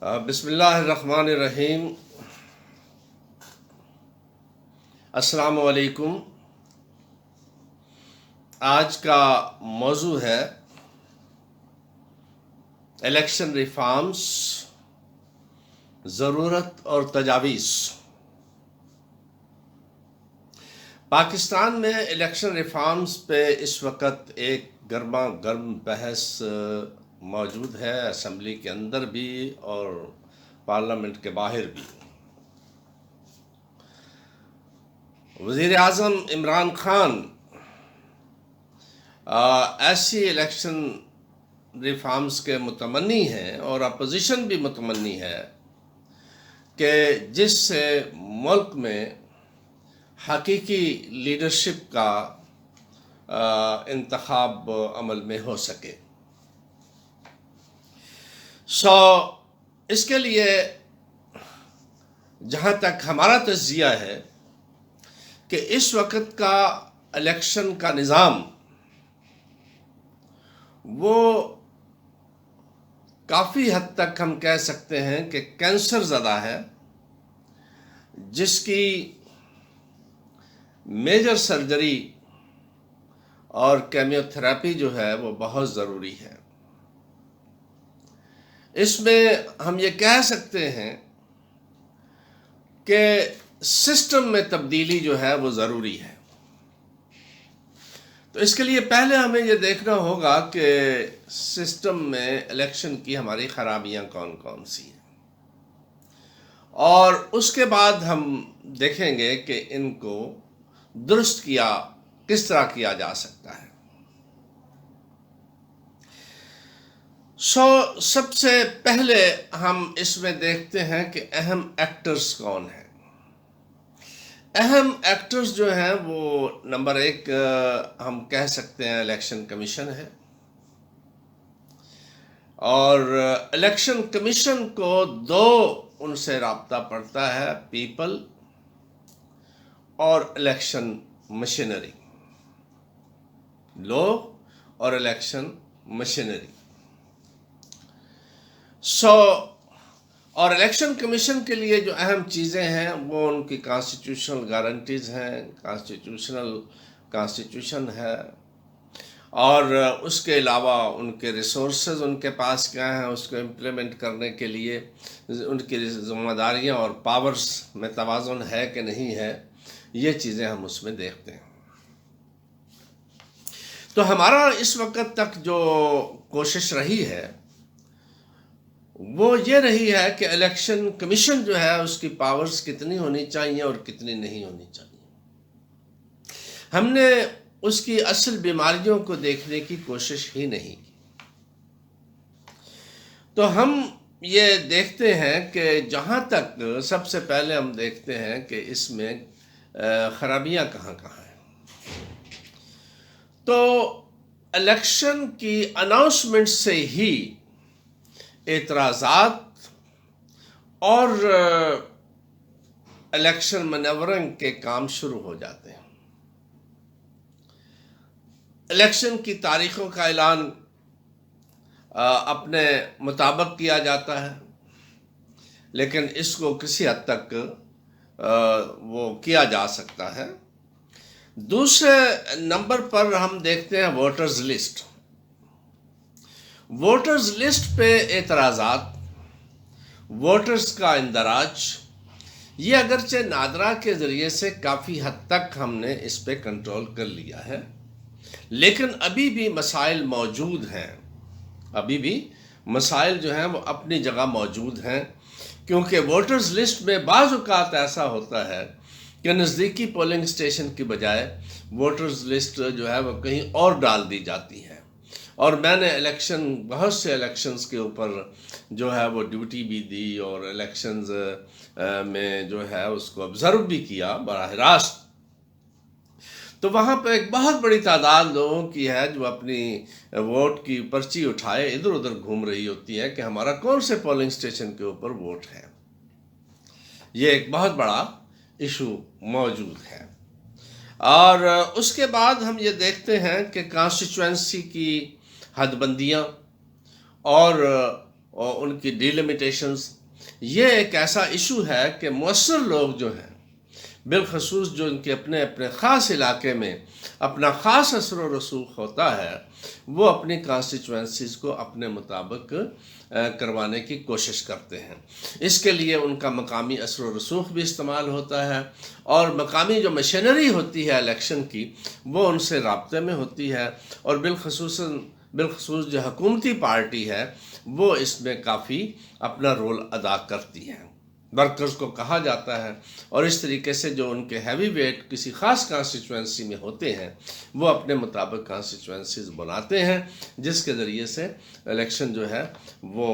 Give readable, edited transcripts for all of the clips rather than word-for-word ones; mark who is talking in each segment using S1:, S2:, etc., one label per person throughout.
S1: بسم اللہ الرحمن الرحیم۔ السلام علیکم۔ آج کا موضوع ہے الیکشن ریفارمز، ضرورت اور تجاویز۔ پاکستان میں الیکشن ریفارمز پہ اس وقت ایک گرما گرم بحث موجود ہے، اسمبلی کے اندر بھی اور پارلیمنٹ کے باہر بھی۔ وزیر اعظم عمران خان ایسی الیکشن ریفارمز کے متمنی ہیں اور اپوزیشن بھی متمنی ہے کہ جس سے ملک میں حقیقی لیڈرشپ کا انتخاب عمل میں ہو سکے۔ اس کے لیے جہاں تک ہمارا تجزیہ ہے کہ اس وقت کا الیکشن کا نظام وہ کافی حد تک ہم کہہ سکتے ہیں کہ کینسر زدہ ہے، جس کی میجر سرجری اور کیمیو تھراپی جو ہے وہ بہت ضروری ہے۔ اس میں ہم یہ کہہ سکتے ہیں کہ سسٹم میں تبدیلی جو ہے وہ ضروری ہے۔ تو اس کے لیے پہلے ہمیں یہ دیکھنا ہوگا کہ سسٹم میں الیکشن کی ہماری خرابیاں کون کون سی ہیں، اور اس کے بعد ہم دیکھیں گے کہ ان کو درست کس طرح کیا جا سکتا ہے۔ سب سے پہلے ہم اس میں دیکھتے ہیں کہ اہم ایکٹرز کون ہیں۔ اہم ایکٹرز جو ہیں وہ نمبر ایک ہم کہہ سکتے ہیں الیکشن کمیشن ہے، اور الیکشن کمیشن کو دو ان سے رابطہ پڑتا ہے: پیپل اور الیکشن مشینری، لوگ اور الیکشن مشینری۔ اور الیکشن کمیشن کے لیے جو اہم چیزیں ہیں وہ ان کی کانسٹیٹیوشنل گارنٹیز ہیں، کانسٹیٹیوشن ہے، اور اس کے علاوہ ان کے ریسورسز ان کے پاس کیا ہیں، اس کو امپلیمنٹ کرنے کے لیے ان کی ذمہ داریاں اور پاورز میں توازن ہے کہ نہیں ہے، یہ چیزیں ہم اس میں دیکھتے ہیں۔ تو ہمارا اس وقت تک جو کوشش رہی ہے وہ یہ رہی ہے کہ الیکشن کمیشن جو ہے اس کی پاورز کتنی ہونی چاہیے اور کتنی نہیں ہونی چاہیے۔ ہم نے اس کی اصل بیماریوں کو دیکھنے کی کوشش ہی نہیں کی۔ تو ہم یہ دیکھتے ہیں کہ جہاں تک سب سے پہلے ہم دیکھتے ہیں کہ اس میں خرابیاں کہاں کہاں ہیں۔ تو الیکشن کی اناؤنسمنٹ سے ہی اعتراضات اور الیکشن مینورنگ کے کام شروع ہو جاتے ہیں۔ الیکشن کی تاریخوں کا اعلان اپنے مطابق کیا جاتا ہے، لیکن اس کو کسی حد تک وہ کیا جا سکتا ہے۔ دوسرے نمبر پر ہم دیکھتے ہیں ووٹرز لسٹ۔ ووٹرز لسٹ پہ اعتراضات، ووٹرز کا اندراج، یہ اگرچہ نادرا کے ذریعے سے کافی حد تک ہم نے اس پہ کنٹرول کر لیا ہے، لیکن ابھی بھی مسائل موجود ہیں۔ ابھی بھی مسائل جو ہیں وہ اپنی جگہ موجود ہیں، کیونکہ ووٹرز لسٹ میں بعض اوقات ایسا ہوتا ہے کہ نزدیکی پولنگ اسٹیشن کی بجائے ووٹرز لسٹ جو ہے وہ کہیں اور ڈال دی جاتی ہے۔ اور میں نے بہت سے الیکشنز کے اوپر جو ہے وہ ڈیوٹی بھی دی اور الیکشنز میں جو ہے اس کو آبزرو بھی کیا براہ راست۔ تو وہاں پہ ایک بہت بڑی تعداد لوگوں کی ہے جو اپنی ووٹ کی پرچی اٹھائے ادھر ادھر گھوم رہی ہوتی ہے کہ ہمارا کون سے پولنگ اسٹیشن کے اوپر ووٹ ہے۔ یہ ایک بہت بڑا ایشو موجود ہے۔ اور اس کے بعد ہم یہ دیکھتے ہیں کہ کانسٹیچوئنسی کی حد بندیاں اور اور ان کی ڈیلیمیٹیشنز، یہ ایک ایسا ایشو ہے کہ مؤثر لوگ جو ہیں، بالخصوص جو ان کے اپنے اپنے خاص علاقے میں اپنا خاص اثر و رسوخ ہوتا ہے، وہ اپنی کانسٹیچوئنسیز کو اپنے مطابق کروانے کی کوشش کرتے ہیں۔ اس کے لیے ان کا مقامی اثر و رسوخ بھی استعمال ہوتا ہے، اور مقامی جو مشینری ہوتی ہے الیکشن کی، وہ ان سے رابطے میں ہوتی ہے، اور بالخصوص جو حکومتی پارٹی ہے وہ اس میں کافی اپنا رول ادا کرتی ہے۔ ورکرز کو کہا جاتا ہے، اور اس طریقے سے جو ان کے ہیوی ویٹ کسی خاص کانسٹیچوئنسی میں ہوتے ہیں، وہ اپنے مطابق کانسٹیچوئنسیز بناتے ہیں، جس کے ذریعے سے الیکشن جو ہے وہ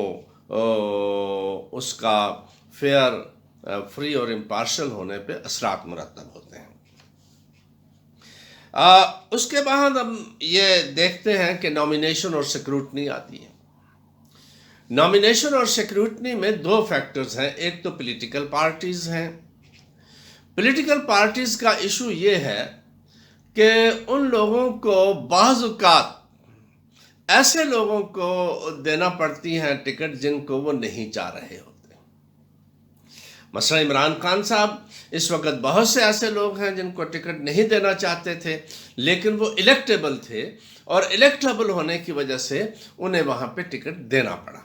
S1: اس کا فیئر، فری اور امپارشل ہونے پہ اثرات مرتب ہوتے ہیں۔ اس کے بعد ہم یہ دیکھتے ہیں کہ نامینیشن اور سیکروٹنی آتی ہے۔ نامینیشن اور سیکروٹنی میں دو فیکٹرز ہیں، ایک تو پولیٹیکل پارٹیز ہیں۔ پولیٹیکل پارٹیز کا ایشو یہ ہے کہ ان لوگوں کو بعض اوقات ایسے لوگوں کو دینا پڑتی ہیں ٹکٹ جن کو وہ نہیں چاہ رہے ہوتے۔ مثلا عمران خان صاحب، اس وقت بہت سے ایسے لوگ ہیں جن کو ٹکٹ نہیں دینا چاہتے تھے، لیکن وہ الیکٹیبل تھے، اور الیکٹیبل ہونے کی وجہ سے انہیں وہاں پہ ٹکٹ دینا پڑا۔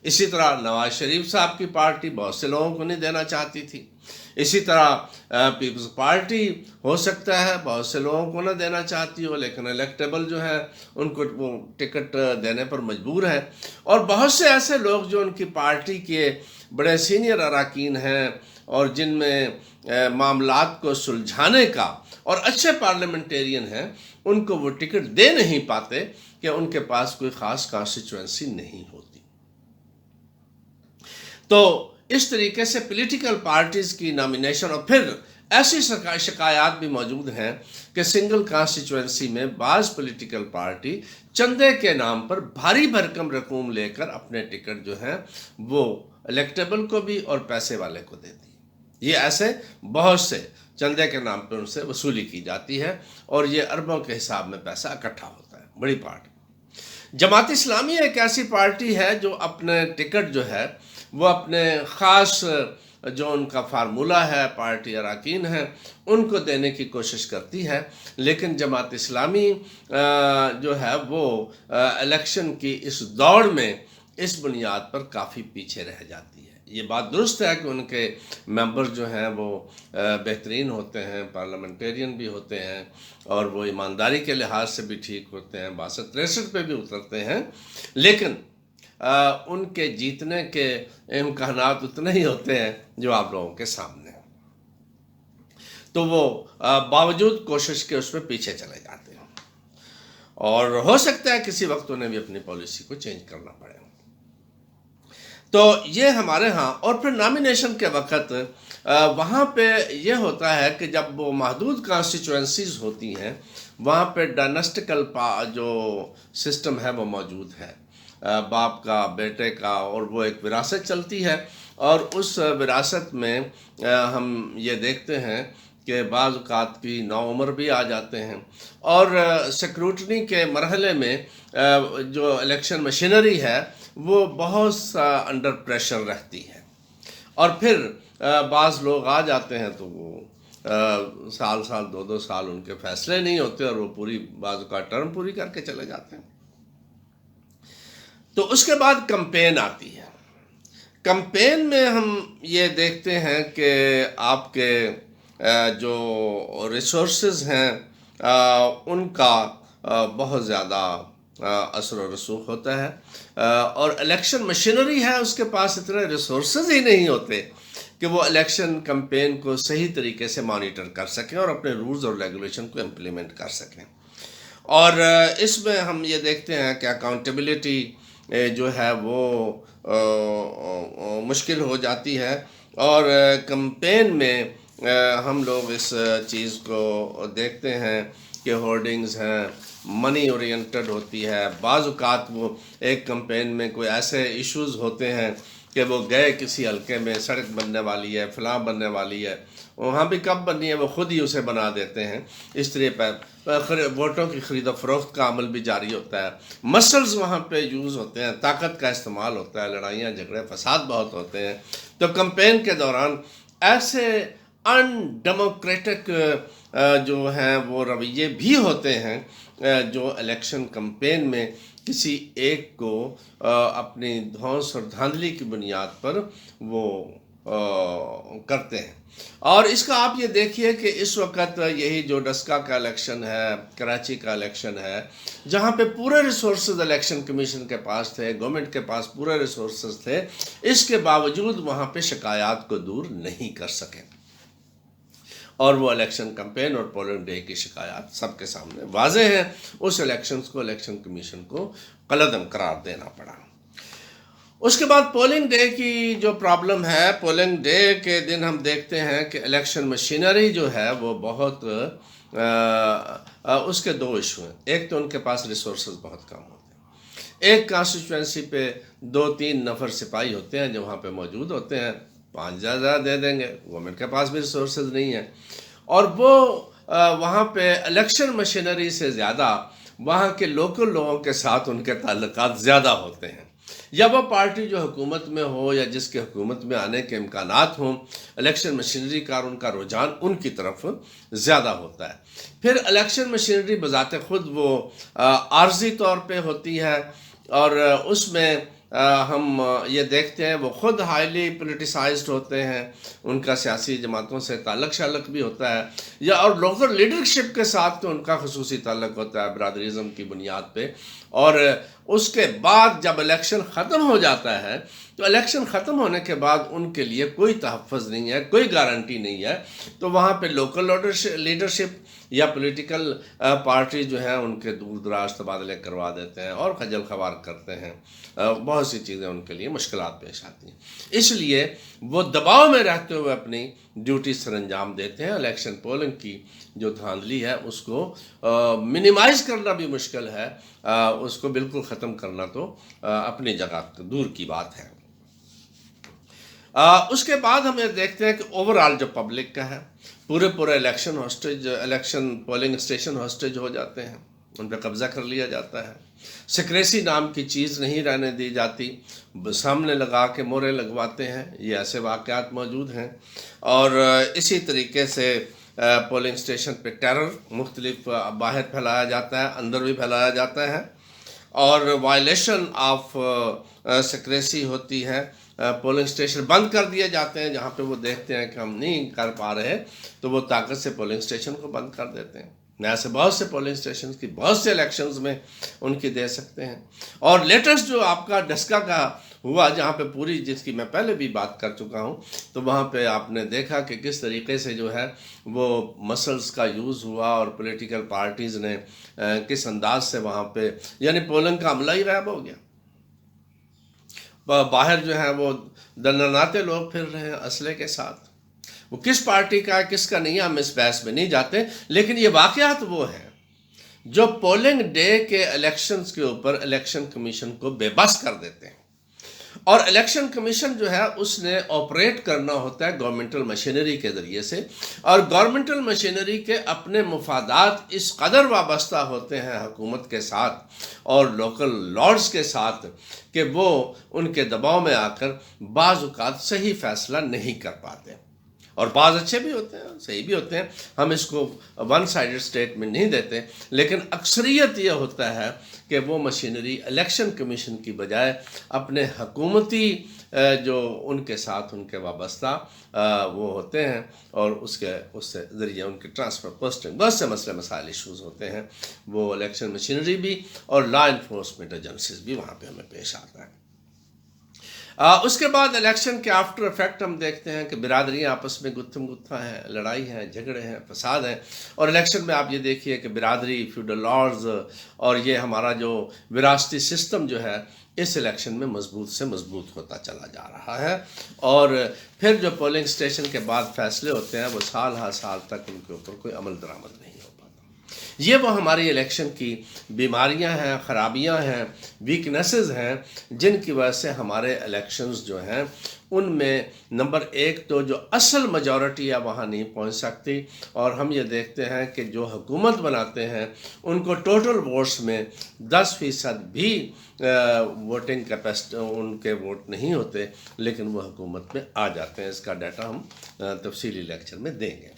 S1: اسی طرح نواز شریف صاحب کی پارٹی بہت سے لوگوں کو نہیں دینا چاہتی تھی۔ اسی طرح پیپلز پارٹی ہو سکتا ہے بہت سے لوگوں کو نہ دینا چاہتی ہو، لیکن الیکٹیبل جو ہے ان کو وہ ٹکٹ دینے پر مجبور ہے۔ اور بہت سے ایسے لوگ جو ان کی پارٹی کے بڑے سینئر اراکین ہیں، اور جن میں معاملات کو سلجھانے کا اور اچھے پارلیمنٹیرین ہیں، ان کو وہ ٹکٹ دے نہیں پاتے کہ ان کے پاس کوئی خاص کانسٹیچوئنسی نہیں ہوتی۔ تو اس طریقے سے پولیٹیکل پارٹیز کی نامینیشن، اور پھر ایسی شکایات بھی موجود ہیں کہ سنگل کانسٹیچوئنسی میں بعض پولیٹیکل پارٹی چندے کے نام پر بھاری بھرکم رقوم لے کر اپنے ٹکٹ جو ہیں وہ الیکٹیبل کو بھی اور پیسے والے کو دیتی ہے۔ یہ ایسے بہت سے چندے کے نام پر ان سے وصولی کی جاتی ہے، اور یہ اربوں کے حساب میں پیسہ اکٹھا ہوتا ہے، بڑی پارٹی۔ جماعت اسلامی ایک ایسی پارٹی ہے جو اپنے ٹکٹ جو ہے وہ اپنے خاص جو ان کا فارمولہ ہے، پارٹی اراکین ہیں، ان کو دینے کی کوشش کرتی ہے، لیکن جماعت اسلامی جو ہے وہ الیکشن کی اس دوڑ میں اس بنیاد پر کافی پیچھے رہ جاتی ہے۔ یہ بات درست ہے کہ ان کے ممبر جو ہیں وہ بہترین ہوتے ہیں، پارلیمنٹیرین بھی ہوتے ہیں، اور وہ ایمانداری کے لحاظ سے بھی ٹھیک ہوتے ہیں، 62-63 پہ بھی اترتے ہیں، لیکن ان کے جیتنے کے امکانات اتنے ہی ہوتے ہیں جو آپ لوگوں کے سامنے ہیں، تو وہ باوجود کوشش کے اس میں پیچھے چلے جاتے ہیں، اور ہو سکتا ہے کسی وقت انہیں بھی اپنی پالیسی کو چینج کرنا پڑے۔ تو یہ ہمارے ہاں، اور پھر نامینیشن کے وقت وہاں پہ یہ ہوتا ہے کہ جب وہ محدود کانسٹیچوئنسیز ہوتی ہیں، وہاں پہ ڈائنسٹیکل جو سسٹم ہے وہ موجود ہے، باپ کا بیٹے کا، اور وہ ایک وراثت چلتی ہے، اور اس وراثت میں ہم یہ دیکھتے ہیں کہ بعض اوقات کی نوعمر بھی آ جاتے ہیں، اور سیکروٹنی کے مرحلے میں جو الیکشن مشینری ہے وہ بہت سا انڈر پریشر رہتی ہے، اور پھر بعض لوگ آ جاتے ہیں تو وہ سال 2 سال ان کے فیصلے نہیں ہوتے، اور وہ پوری بعض کا ٹرم پوری کر کے چلے جاتے ہیں۔ تو اس کے بعد کمپین آتی ہے۔ کمپین میں ہم یہ دیکھتے ہیں کہ آپ کے جو ریسورسز ہیں ان کا بہت زیادہ اثر و رسوخ ہوتا ہے، اور الیکشن مشینری ہے اس کے پاس اتنے ریسورسز ہی نہیں ہوتے کہ وہ الیکشن کمپین کو صحیح طریقے سے مانیٹر کر سکیں اور اپنے رولز اور ریگولیشن کو امپلیمنٹ کر سکیں۔ اور اس میں ہم یہ دیکھتے ہیں کہ اکاؤنٹیبلٹی جو ہے وہ مشکل ہو جاتی ہے، اور کمپین میں ہم لوگ اس چیز کو دیکھتے ہیں کہ ہورڈنگز ہیں، منی اورینٹڈ ہوتی ہے، بعض اوقات وہ ایک کمپین میں کوئی ایسے ایشوز ہوتے ہیں کہ وہ گئے کسی حلقے میں سڑک بننے والی ہے، فلاں بننے والی ہے، وہاں بھی کب بنی ہے وہ خود ہی اسے بنا دیتے ہیں. اس طرح ووٹوں کی خرید و فروخت کا عمل بھی جاری ہوتا ہے. مسلز وہاں پہ یوز ہوتے ہیں، طاقت کا استعمال ہوتا ہے، لڑائیاں جھگڑے فساد بہت ہوتے ہیں. تو کمپین کے دوران ایسے ان ڈیموکریٹک جو ہیں وہ رویے بھی ہوتے ہیں جو الیکشن کمپین میں کسی ایک کو اپنی دھونس اور دھاندلی کی بنیاد پر وہ کرتے ہیں. اور اس کا آپ یہ دیکھیے کہ اس وقت یہی جو ڈسکا کا الیکشن ہے، کراچی کا الیکشن ہے، جہاں پہ پورے ریسورسز الیکشن کمیشن کے پاس تھے، گورنمنٹ کے پاس پورے ریسورسز تھے، اس کے باوجود وہاں پہ شکایات کو دور نہیں کر سکے. اور وہ الیکشن کمپین اور پولنگ ڈے کی شکایات سب کے سامنے واضح ہیں. اس الیکشنز کو الیکشن کمیشن کو قلعدم قرار دینا پڑا. اس کے بعد پولنگ ڈے کی جو پرابلم ہے، پولنگ ڈے کے دن ہم دیکھتے ہیں کہ الیکشن مشینری جو ہے وہ بہت اس کے دو ایشو ہیں. ایک تو ان کے پاس ریسورسز بہت کم ہوتے ہیں. ایک کانسٹیچوئنسی پہ 2-3 نفر سپاہی ہوتے ہیں جو وہاں پہ موجود ہوتے ہیں، 5 زیادہ دے دیں گے، گورنمنٹ کے پاس بھی ریسورسز نہیں ہیں. اور وہ وہاں پہ الیکشن مشینری سے زیادہ وہاں کے لوکل لوگوں کے ساتھ ان کے تعلقات زیادہ ہوتے ہیں. یا وہ پارٹی جو حکومت میں ہو یا جس کے حکومت میں آنے کے امکانات ہوں، الیکشن مشینری کا اور ان کا رجحان ان کی طرف زیادہ ہوتا ہے. پھر الیکشن مشینری بذات خود وہ عارضی طور پہ ہوتی ہے، اور اس میں ہم یہ دیکھتے ہیں وہ خود ہائیلی پولیٹیسائزڈ ہوتے ہیں، ان کا سیاسی جماعتوں سے تعلق شالق بھی ہوتا ہے، یا اور لوکل لیڈرشپ کے ساتھ تو ان کا خصوصی تعلق ہوتا ہے برادریزم کی بنیاد پہ. اور اس کے بعد جب الیکشن ختم ہو جاتا ہے تو الیکشن ختم ہونے کے بعد ان کے لیے کوئی تحفظ نہیں ہے، کوئی گارنٹی نہیں ہے. تو وہاں پہ لوکل لیڈرشپ یا پولیٹیکل پارٹی جو ہیں ان کے دور دراز تبادلے کروا دیتے ہیں اور خجل خوار کرتے ہیں. بہت سی چیزیں ان کے لیے مشکلات پیش آتی ہیں. اس لیے وہ دباؤ میں رہتے ہوئے اپنی ڈیوٹی سر انجام دیتے ہیں. الیکشن پولنگ کی جو دھاندلی ہے اس کو منیمائز کرنا بھی مشکل ہے، اس کو بالکل ختم کرنا تو اپنی جگہ دور کی بات ہے. اس کے بعد ہم یہ دیکھتے ہیں کہ اوورآل جو پبلک کا ہے، پورے الیکشن پولنگ اسٹیشن ہاسٹیج ہو جاتے ہیں، ان پہ قبضہ کر لیا جاتا ہے. سیکریسی نام کی چیز نہیں رہنے دی جاتی، سامنے لگا کے مورے لگواتے ہیں. یہ ایسے واقعات موجود ہیں. اور اسی طریقے سے پولنگ اسٹیشن پہ ٹیرر مختلف باہر پھیلایا جاتا ہے، اندر بھی پھیلایا جاتا ہے، اور وائلیشن آف سیکریسی ہوتی ہے. پولنگ اسٹیشن بند کر دیے جاتے ہیں، جہاں پہ وہ دیکھتے ہیں کہ ہم نہیں کر پا رہے تو وہ طاقت سے پولنگ اسٹیشن کو بند کر دیتے ہیں. ایسے بہت سے پولنگ اسٹیشن کی بہت سے الیکشنز میں ان کی دے سکتے ہیں. اور لیٹسٹ جو آپ کا ڈسکا کا ہوا، جہاں پہ پوری جس کی میں پہلے بھی بات کر چکا ہوں، تو وہاں پہ آپ نے دیکھا کہ کس طریقے سے جو ہے وہ مسلز کا یوز ہوا اور پولیٹیکل پارٹیز نے کس انداز سے وہاں پہ، یعنی پولنگ کا عملہ ہی غائب ہو گیا. باہر جو ہے وہ دنناتے لوگ پھر رہے ہیں اسلحے کے ساتھ. وہ کس پارٹی کا ہے کس کا نہیں، ہم اس بحث میں نہیں جاتے، لیکن یہ واقعات وہ ہیں جو پولنگ ڈے کے الیکشنز کے اوپر الیکشن کمیشن کو بے بس کر دیتے ہیں. اور الیکشن کمیشن جو ہے اس نے آپریٹ کرنا ہوتا ہے گورنمنٹل مشینری کے ذریعے سے، اور گورنمنٹل مشینری کے اپنے مفادات اس قدر وابستہ ہوتے ہیں حکومت کے ساتھ اور لوکل لارڈز کے ساتھ کہ وہ ان کے دباؤ میں آ کر بعض اوقات صحیح فیصلہ نہیں کر پاتے. اور بعض اچھے بھی ہوتے ہیں، صحیح بھی ہوتے ہیں، ہم اس کو ون سائیڈڈ اسٹیٹمنٹ نہیں دیتے، لیکن اکثریت یہ ہوتا ہے کہ وہ مشینری الیکشن کمیشن کی بجائے اپنے حکومتی جو ان کے ساتھ ان کے وابستہ وہ ہوتے ہیں، اور اس سے ذریعے ان کے ٹرانسفر پوسٹنگ بہت سے مسئلے مسائل ایشوز ہوتے ہیں. وہ الیکشن مشینری بھی اور لا انفورسمنٹ ایجنسیز بھی وہاں پہ ہمیں پیش آتا ہے. اس کے بعد الیکشن کے آفٹر افیکٹ ہم دیکھتے ہیں کہ برادریاں آپس میں گتھم گتھا ہیں، لڑائی ہیں، جھگڑے ہیں، فساد ہیں. اور الیکشن میں آپ یہ دیکھیے کہ برادری، فیوڈل لارڈز اور یہ ہمارا جو وراثتی سسٹم جو ہے اس الیکشن میں مضبوط سے مضبوط ہوتا چلا جا رہا ہے. اور پھر جو پولنگ اسٹیشن کے بعد فیصلے ہوتے ہیں وہ سال ہر سال تک ان کے اوپر کوئی عمل درآمد نہیں ہو پاتا. یہ وہ ہماری الیکشن کی بیماریاں ہیں، خرابیاں ہیں، ویکنیسز ہیں، جن کی وجہ سے ہمارے الیکشنز جو ہیں ان میں نمبر ایک تو جو اصل میجورٹی ہے وہاں نہیں پہنچ سکتی، اور ہم یہ دیکھتے ہیں کہ جو حکومت بناتے ہیں ان کو ٹوٹل ووٹس میں 10% بھی ووٹنگ کیپیسٹی ان کے ووٹ نہیں ہوتے، لیکن وہ حکومت میں آ جاتے ہیں۔ اس کا ڈیٹا ہم تفصیلی لیکچر میں دیں گے۔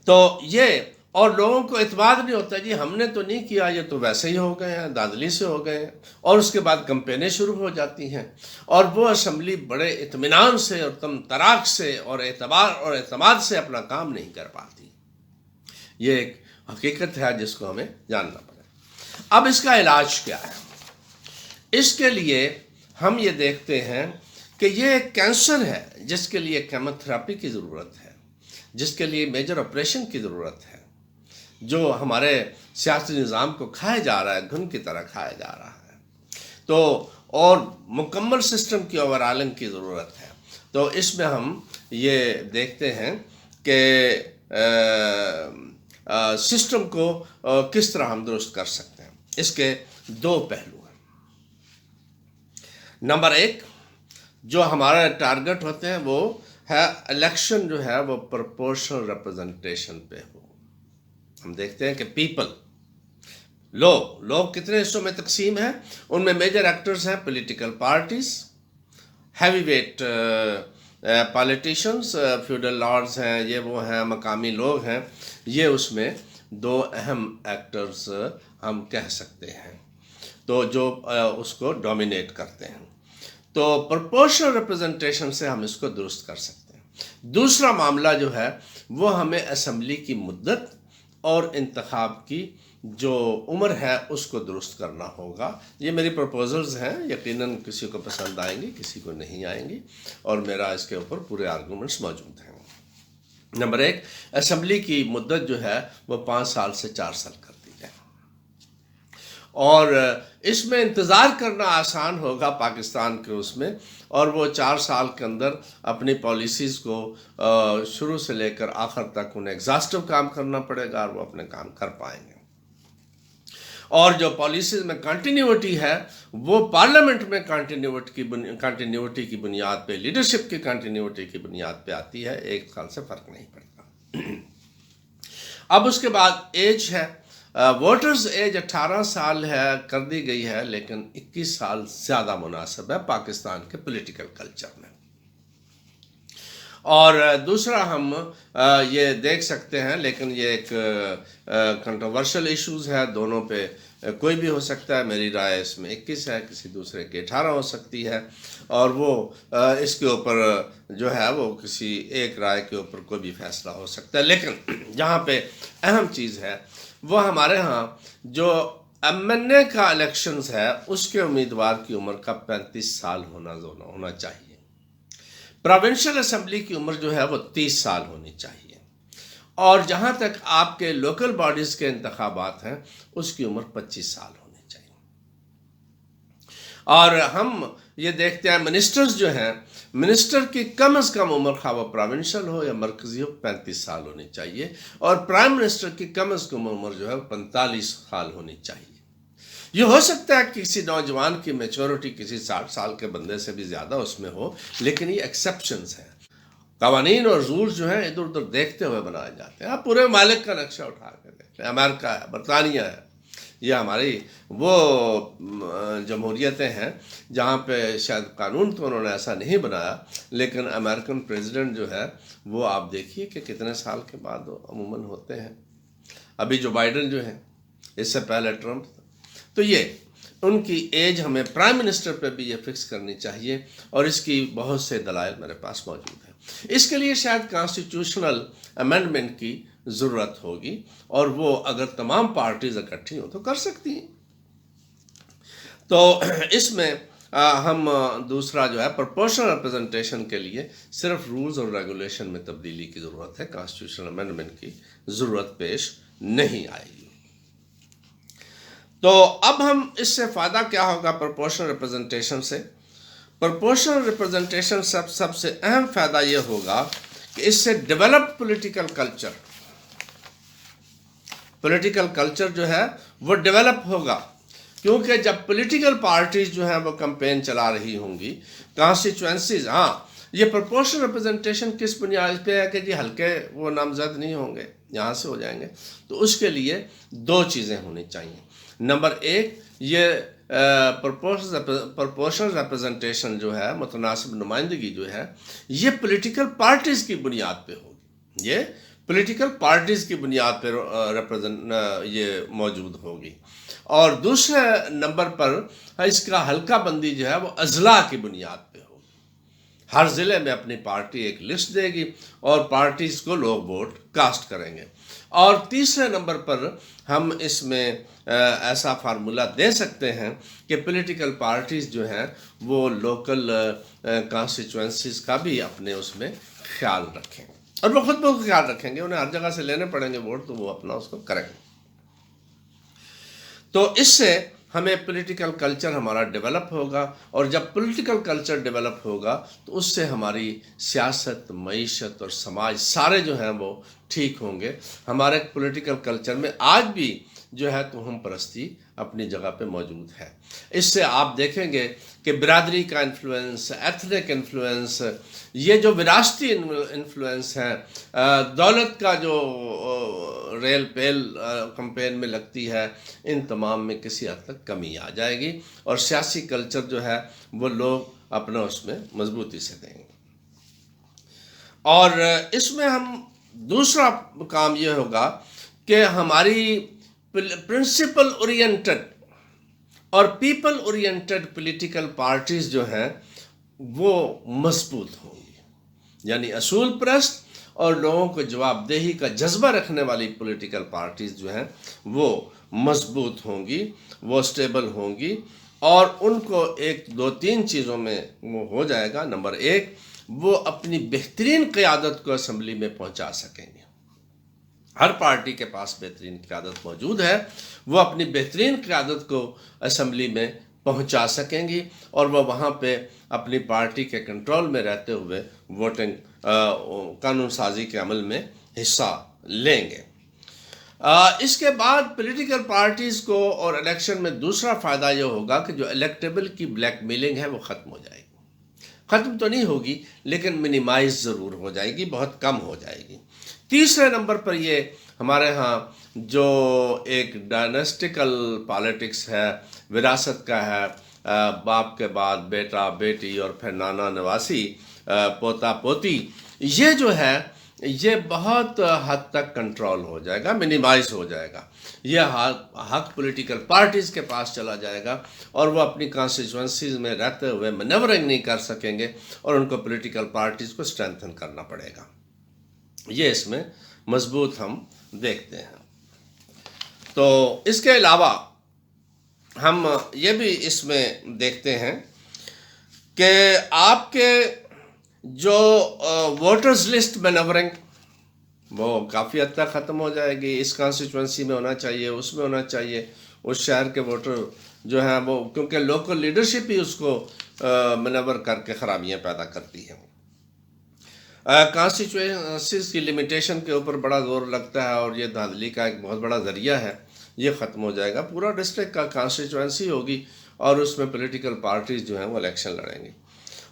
S1: تو یہ، اور لوگوں کو اعتماد نہیں ہوتا، جی ہم نے تو نہیں کیا، یہ تو ویسے ہی ہو گئے ہیں، دھاندلی سے ہو گئے ہیں، اور اس کے بعد کمپینیں شروع ہو جاتی ہیں، اور وہ اسمبلی بڑے اطمینان سے اور تم تراک سے اور اعتبار اور اعتماد سے اپنا کام نہیں کر پاتی۔ یہ ایک حقیقت ہے جس کو ہمیں جاننا پڑے۔ اب اس کا علاج کیا ہے؟ اس کے لیے ہم یہ دیکھتے ہیں کہ یہ ایک کینسر ہے جس کے لیے کیموتھراپی کی ضرورت ہے، جس کے لیے میجر آپریشن کی ضرورت ہے، جو ہمارے سیاسی نظام کو کھایا جا رہا ہے، گھن کی طرح کھایا جا رہا ہے، تو اور مکمل سسٹم کی اوورالنگ کی ضرورت ہے۔ تو اس میں ہم یہ دیکھتے ہیں کہ سسٹم کو کس طرح ہم درست کر سکتے ہیں۔ اس کے دو پہلو ہیں۔ نمبر ایک، جو ہمارا ٹارگٹ ہوتے ہیں وہ ہے الیکشن جو ہے وہ پروپورشنل ریپرزنٹیشن پہ ہو۔ ہم دیکھتے ہیں کہ لوگ کتنے حصوں میں تقسیم ہیں، ان میں میجر ایکٹرز ہیں political parties, heavy weight politicians, feudal lords ہیں، یہ وہ ہیں، مقامی لوگ ہیں، یہ اس میں دو اہم ایکٹرز ہم کہہ سکتے ہیں، تو جو اس کو ڈومینیٹ کرتے ہیں۔ تو پروپورشنل ریپرزنٹیشن سے ہم اس کو درست کر سکتے ہیں۔ دوسرا معاملہ جو ہے وہ ہمیں اسمبلی کی مدت اور انتخاب کی جو عمر ہے اس کو درست کرنا ہوگا۔ یہ میری پروپوزلز ہیں، یقیناً کسی کو پسند آئیں گی، کسی کو نہیں آئیں گی، اور میرا اس کے اوپر پورے آرگومنٹس موجود ہیں۔ نمبر ایک، اسمبلی کی مدت جو ہے وہ 5 سال سے 4 سال کر دی جائے، اور اس میں انتظار کرنا آسان ہوگا پاکستان کے اس میں، اور وہ 4 سال کے اندر اپنی پالیسیز کو شروع سے لے کر آخر تک انہیں ایگزاسٹو کام کرنا پڑے گا، اور وہ اپنے کام کر پائیں گے۔ اور جو پالیسیز میں کنٹینیوٹی ہے وہ پارلیمنٹ میں کنٹینیوٹی کی بنیاد پہ، لیڈرشپ کی کنٹینیوٹی کی بنیاد پہ آتی ہے، 1 سال سے فرق نہیں پڑتا۔ اب اس کے بعد ایج ہے، ووٹرز ایج 18 سال ہے، کر دی گئی ہے، لیکن 21 سال زیادہ مناسب ہے پاکستان کے پولیٹیکل کلچر میں۔ اور دوسرا ہم یہ دیکھ سکتے ہیں، لیکن یہ ایک کنٹروورشل ایشوز ہے، دونوں پہ کوئی بھی ہو سکتا ہے، میری رائے اس میں 21 ہے، کسی دوسرے کی 18 ہو سکتی ہے، اور وہ اس کے اوپر جو ہے وہ کسی ایک رائے کے اوپر کوئی بھی فیصلہ ہو سکتا ہے۔ لیکن جہاں پہ اہم چیز ہے وہ ہمارے ہاں جو MNA کا الیکشنز ہے اس کے امیدوار کی عمر کا 35 سال ہونا چاہیے۔ پروونشل اسمبلی کی عمر جو ہے وہ 30 سال ہونی چاہیے، اور جہاں تک آپ کے لوکل باڈیز کے انتخابات ہیں اس کی عمر 25 سال ہونی چاہیے۔ اور ہم یہ دیکھتے ہیں منسٹرز جو ہیں، منسٹر کی کم از کم عمر خواہ وہ پروونشل ہو یا مرکزی ہو 35 سال ہونی چاہیے، اور پرائم منسٹر کی کم از کم عمر جو ہے 45 سال ہونی چاہیے۔ یہ ہو سکتا ہے کہ کسی نوجوان کی میچورٹی کسی 60 سال کے بندے سے بھی زیادہ اس میں ہو، لیکن یہ ایکسیپشنز ہیں۔ قوانین اور رولز جو ہیں ادھر ادھر دیکھتے ہوئے بنائے جاتے ہیں۔ آپ پورے ممالک کا نقشہ اٹھا کے دیکھیں، امریکہ ہے، برطانیہ ہے، یہ ہماری وہ جمہوریتیں ہیں جہاں پہ شاید قانون تو انہوں نے ایسا نہیں بنایا، لیکن امریکن پریزیڈنٹ جو ہے وہ آپ دیکھیے کہ کتنے سال کے بعد عموماً ہوتے ہیں۔ ابھی جو بائیڈن جو ہے، اس سے پہلے ٹرمپ، تو یہ ان کی ایج ہمیں پرائم منسٹر پہ بھی یہ فکس کرنی چاہیے، اور اس کی بہت سے دلائل میرے پاس موجود ہیں۔ اس کے لیے شاید کانسٹیٹیوشنل امینڈمنٹ کی ضرورت ہوگی، اور وہ اگر تمام پارٹیز اکٹھی ہوں تو کر سکتی ہیں۔ تو اس میں ہم دوسرا جو ہے پروپورشنل ریپرزنٹیشن کے لیے صرف رولز اور ریگولیشن میں تبدیلی کی ضرورت ہے، کانسٹیٹیوشنل امینڈمنٹ کی ضرورت پیش نہیں آئے گی۔ تو اب ہم اس سے فائدہ کیا ہوگا پروپورشنل ریپرزنٹیشن سے؟ پروپورشنل ریپرزنٹیشن سب سے اہم فائدہ یہ ہوگا کہ اس سے developed political culture political culture جو ہے وہ ڈیولپ ہوگا، کیونکہ جب پولیٹیکل پارٹیز جو ہیں وہ کمپین چلا رہی ہوں گی، کانسٹیچوئنسیز، ہاں یہ پرپورشنل ریپرزنٹیشن کس بنیاد پہ ہے کہ جی ہلکے وہ نامزد نہیں ہوں گے، یہاں سے ہو جائیں گے، تو اس کے لیے دو چیزیں ہونی چاہیے۔ نمبر ایک، یہ پرپورشنل ریپرزنٹیشن جو ہے، متناسب نمائندگی جو ہے، یہ پولیٹیکل پارٹیز کی بنیاد پہ ہوگی، یہ پولیٹیکل پارٹیز کی بنیاد پہ یہ موجود ہوگی۔ اور دوسرے نمبر پر اس کا حلقہ بندی جو ہے وہ اضلاع کی بنیاد پہ ہوگی، ہر ضلع میں اپنی پارٹی ایک لسٹ دے گی اور پارٹیز کو لوگ ووٹ کاسٹ کریں گے۔ اور تیسرے نمبر پر ہم اس میں ایسا فارمولہ دے سکتے ہیں کہ پولیٹیکل پارٹیز جو ہیں وہ لوکل کانسٹیچوئنسیز کا بھی اپنے اس میں خیال رکھیں، اور وہ خود بخود خیال رکھیں گے، انہیں ہر جگہ سے لینے پڑیں گے ووٹ، تو وہ اپنا اس کو کریں گے۔ تو اس سے ہمیں پولیٹیکل کلچر ہمارا ڈیولپ ہوگا، اور جب پولیٹیکل کلچر ڈیولپ ہوگا تو اس سے ہماری سیاست، معیشت اور سماج سارے جو ہیں وہ ٹھیک ہوں گے۔ ہمارے پولیٹیکل کلچر میں آج بھی جو ہے توہم پرستی اپنی جگہ پہ موجود ہے۔ اس سے آپ دیکھیں گے کہ برادری کا انفلوئنس، ایتھنک انفلوئنس، یہ جو وراثتی انفلوئنس ہیں، دولت کا جو ریل پیل کمپین میں لگتی ہے، ان تمام میں کسی حد تک کمی آ جائے گی، اور سیاسی کلچر جو ہے وہ لوگ اپنا اس میں مضبوطی سے دیں گے۔ اور اس میں ہم دوسرا کام یہ ہوگا کہ ہماری پرنسپل اورینٹڈ اور پیپل اورینٹڈ پولیٹیکل پارٹیز جو ہیں وہ مضبوط ہوں گی، یعنی اصول پرست اور لوگوں کو جواب دہی کا جذبہ رکھنے والی پولیٹیکل پارٹیز جو ہیں وہ مضبوط ہوں گی، وہ اسٹیبل ہوں گی، اور ان کو ایک دو تین چیزوں میں وہ ہو جائے گا۔ نمبر ایک، وہ اپنی بہترین قیادت کو اسمبلی میں پہنچا سکیں گے۔ ہر پارٹی کے پاس بہترین قیادت موجود ہے، وہ اپنی بہترین قیادت کو اسمبلی میں پہنچا سکیں گی، اور وہ وہاں پہ اپنی پارٹی کے کنٹرول میں رہتے ہوئے ووٹنگ قانون سازی کے عمل میں حصہ لیں گے۔ اس کے بعد پولیٹیکل پارٹیز کو اور الیکشن میں دوسرا فائدہ یہ ہوگا کہ جو الیکٹیبل کی بلیک میلنگ ہے وہ ختم ہو جائے گی، ختم تو نہیں ہوگی لیکن منیمائز ضرور ہو جائے گی، بہت کم ہو جائے گی۔ تیسرے نمبر پر یہ ہمارے ہاں جو ایک ڈائنسٹیکل پالیٹکس ہے، وراثت کا ہے، باپ کے بعد بیٹا بیٹی اور پھر نانا نواسی، پوتا پوتی، یہ جو ہے یہ بہت حد تک کنٹرول ہو جائے گا، منیمائز ہو جائے گا۔ یہ حق پولیٹیکل پارٹیز کے پاس چلا جائے گا، اور وہ اپنی کانسٹیچوئنسیز میں رہتے ہوئے مینورنگ نہیں کر سکیں گے، اور ان کو پولیٹیکل پارٹیز کو اسٹرینتھن کرنا پڑے گا۔ یہ اس میں مضبوط ہم دیکھتے ہیں۔ تو اس کے علاوہ ہم یہ بھی اس میں دیکھتے ہیں کہ آپ کے جو ووٹرز لسٹ مینورنگ وہ کافی حد تک ختم ہو جائے گی۔ اس کانسٹیچوئنسی میں ہونا چاہیے، اس میں ہونا چاہیے، اس شہر کے ووٹر جو ہیں وہ، کیونکہ لوکل لیڈرشپ ہی اس کو مینور کر کے خرابیاں پیدا کرتی ہیں۔ کانسٹیچوئنسیز کی لمیٹیشن کے اوپر بڑا زور لگتا ہے، اور یہ دھاندلی کا ایک بہت بڑا ذریعہ ہے، یہ ختم ہو جائے گا۔ پورا ڈسٹرکٹ کا کانسٹیچوئنسی ہوگی، اور اس میں پولیٹیکل پارٹیز جو ہیں وہ الیکشن لڑیں گی۔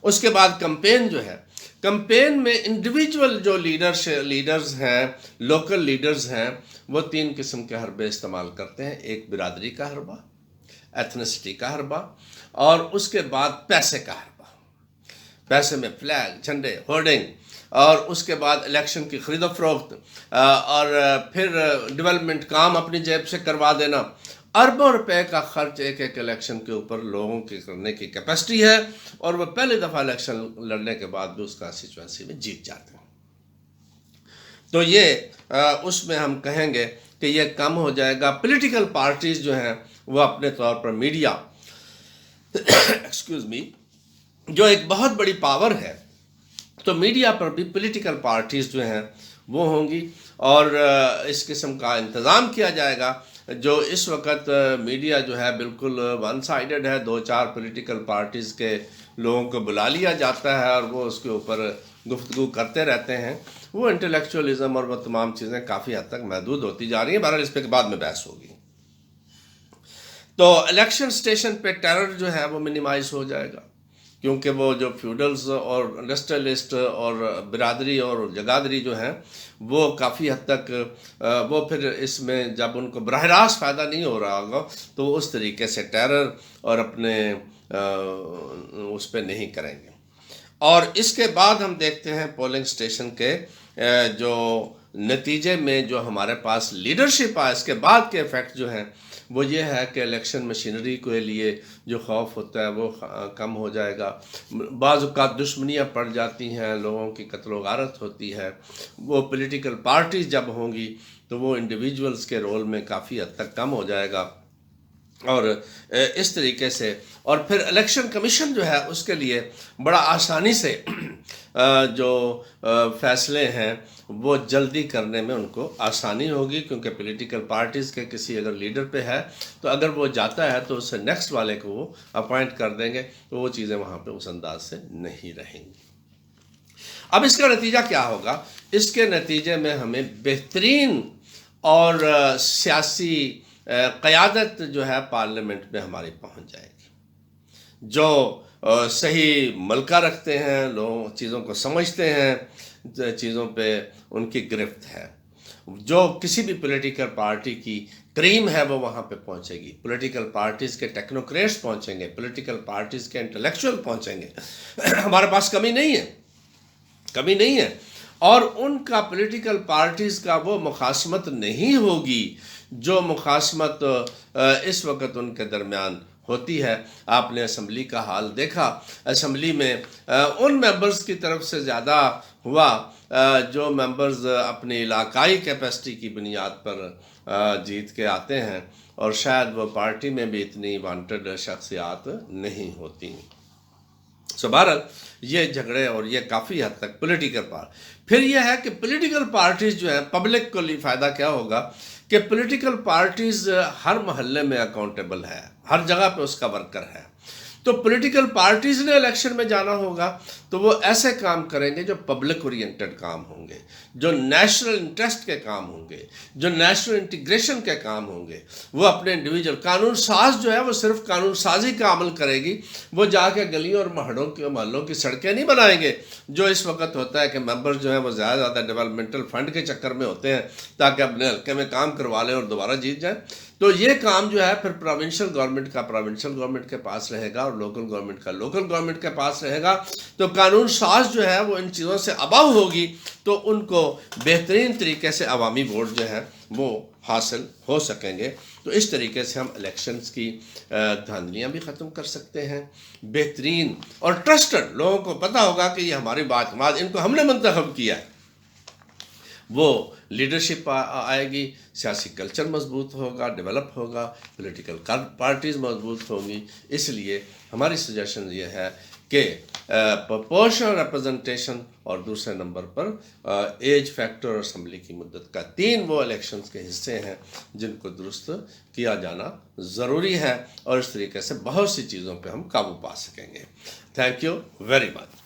S1: اس کے بعد کمپین جو ہے، کمپین میں انڈیویجول جو لیڈرز ہیں، لوکل لیڈرز ہیں، وہ تین قسم کے حربے استعمال کرتے ہیں۔ ایک برادری کا حربہ، ایتھنسٹی کا حربہ، اور اس کے بعد پیسے کا حربہ۔ پیسے میں فلیگ، جھنڈے، ہورڈنگ، اور اس کے بعد الیکشن کی خرید و فروخت، اور پھر ڈیولپمنٹ کام اپنی جیب سے کروا دینا۔ اربوں روپے کا خرچ ایک ایک الیکشن کے اوپر لوگوں کی کرنے کی کیپیسٹی ہے، اور وہ پہلی دفعہ الیکشن لڑنے کے بعد بھی اس کانسٹیچوئنسی میں جیت جاتے ہیں۔ تو یہ اس میں ہم کہیں گے کہ یہ کم ہو جائے گا۔ پولیٹیکل پارٹیز جو ہیں وہ اپنے طور پر میڈیا ایکسکیوز می، جو ایک بہت بڑی پاور ہے، تو میڈیا پر بھی پولیٹیکل پارٹیز جو ہیں وہ ہوں گی، اور اس قسم کا انتظام کیا جائے گا۔ جو اس وقت میڈیا جو ہے بالکل ون سائیڈڈ ہے، دو چار پولیٹیکل پارٹیز کے لوگوں کو بلا لیا جاتا ہے، اور وہ اس کے اوپر گفتگو کرتے رہتے ہیں، وہ انٹلیکچولی اور وہ تمام چیزیں کافی حد تک محدود ہوتی جا رہی ہیں. بہرحال اس پہ بعد میں بحث ہوگی. تو الیکشن سٹیشن پہ ٹیرر جو ہے وہ منیمائز ہو جائے گا، کیونکہ وہ جو فیوڈلز اور انڈسٹریلسٹ اور برادری اور جگادری جو ہیں وہ کافی حد تک وہ پھر اس میں جب ان کو براہ راست فائدہ نہیں ہو رہا ہوگا تو وہ اس طریقے سے ٹیرر اور اپنے اس پہ نہیں کریں گے. اور اس کے بعد ہم دیکھتے ہیں پولنگ سٹیشن کے جو نتیجے میں جو ہمارے پاس لیڈرشپ آئے، اس کے بعد کے ایفیکٹ جو ہیں وہ یہ ہے کہ الیکشن مشینری کے لیے جو خوف ہوتا ہے وہ کم ہو جائے گا. بعض اوقات دشمنیاں پڑ جاتی ہیں، لوگوں کی قتل و غارت ہوتی ہے. وہ پولیٹیکل پارٹیز جب ہوں گی تو وہ انڈیویجولز کے رول میں کافی حد تک کم ہو جائے گا. اور اس طریقے سے اور پھر الیکشن کمیشن جو ہے اس کے لیے بڑا آسانی سے جو فیصلے ہیں وہ جلدی کرنے میں ان کو آسانی ہوگی، کیونکہ پولیٹیکل پارٹیز کے کسی اگر لیڈر پہ ہے تو اگر وہ جاتا ہے تو اس سے نیکسٹ والے کو وہ اپوائنٹ کر دیں گے، تو وہ چیزیں وہاں پہ اس انداز سے نہیں رہیں گی. اب اس کا نتیجہ کیا ہوگا؟ اس کے نتیجے میں ہمیں بہترین اور سیاسی قیادت جو ہے پارلیمنٹ میں ہماری پہنچ جائے گی، جو صحیح ملکہ رکھتے ہیں، لوگ چیزوں کو سمجھتے ہیں، چیزوں پہ ان کی گرفت ہے. جو کسی بھی پولیٹیکل پارٹی کی کریم ہے وہ وہاں پہ پہنچے گی. پولیٹیکل پارٹیز کے ٹیکنوکریٹس پہنچیں گے، پولیٹیکل پارٹیز کے انٹلیکچوئل پہنچیں گے. ہمارے پاس کمی نہیں ہے. اور ان کا پولیٹیکل پارٹیز کا وہ مخاصمت نہیں ہوگی جو مخاصمت اس وقت ان کے درمیان ہوتی ہے. آپ نے اسمبلی کا حال دیکھا، اسمبلی میں ان ممبرز کی طرف سے زیادہ ہوا جو ممبرز اپنی علاقائی کیپیسٹی کی بنیاد پر جیت کے آتے ہیں، اور شاید وہ پارٹی میں بھی اتنی وانٹڈ شخصیات نہیں ہوتی. بہرحال یہ جھگڑے اور یہ کافی حد تک پولیٹیکل پھر یہ ہے کہ پولیٹیکل پارٹیز جو ہیں پبلک کو لیے فائدہ کیا ہوگا کہ پولیٹیکل پارٹیز ہر محلے میں اکاؤنٹیبل ہے، ہر جگہ پہ اس کا ورکر ہے. تو پولیٹیکل پارٹیز نے الیکشن میں جانا ہوگا تو وہ ایسے کام کریں گے جو پبلک اورینٹڈ کام ہوں گے، جو نیشنل انٹرسٹ کے کام ہوں گے، جو نیشنل انٹیگریشن کے کام ہوں گے. وہ اپنے انڈیویجول قانون ساز جو ہے وہ صرف قانون سازی کا عمل کرے گی، وہ جا کے گلیوں اور محلوں کی سڑکیں نہیں بنائیں گے جو اس وقت ہوتا ہے کہ ممبر جو ہیں وہ زیادہ ڈیولپمنٹل فنڈ کے چکر میں ہوتے ہیں تاکہ اپنے حلقے میں کام کروا لیں اور دوبارہ جیت جائیں. تو یہ کام جو ہے پھر پروونشل گورنمنٹ کے پاس رہے گا اور لوکل گورنمنٹ کے پاس رہے گا. تو قانون ساز جو ہے وہ ان چیزوں سے اباؤ ہوگی تو ان کو بہترین طریقے سے عوامی ووٹ جو ہے وہ حاصل ہو سکیں گے. تو اس طریقے سے ہم الیکشنز کی دھاندلیاں بھی ختم کر سکتے ہیں. بہترین اور ٹرسٹڈ لوگوں کو پتہ ہوگا کہ یہ ہماری بات ان کو ہم نے منتخب کیا ہے، وہ لیڈرشپ آئے گی، سیاسی کلچر مضبوط ہوگا، ڈیولپ ہوگا، پولیٹیکل پارٹیز مضبوط ہوں گی. اس لیے ہماری سجیشن یہ ہے کہ پرپورشنل ریپرزنٹیشن اور دوسرے نمبر پر ایج فیکٹر اور اسمبلی کی مدت کا 3 وہ الیکشنز کے حصے ہیں جن کو درست کیا جانا ضروری ہے، اور اس طریقے سے بہت سی چیزوں پہ ہم قابو پا سکیں گے. Thank you very much.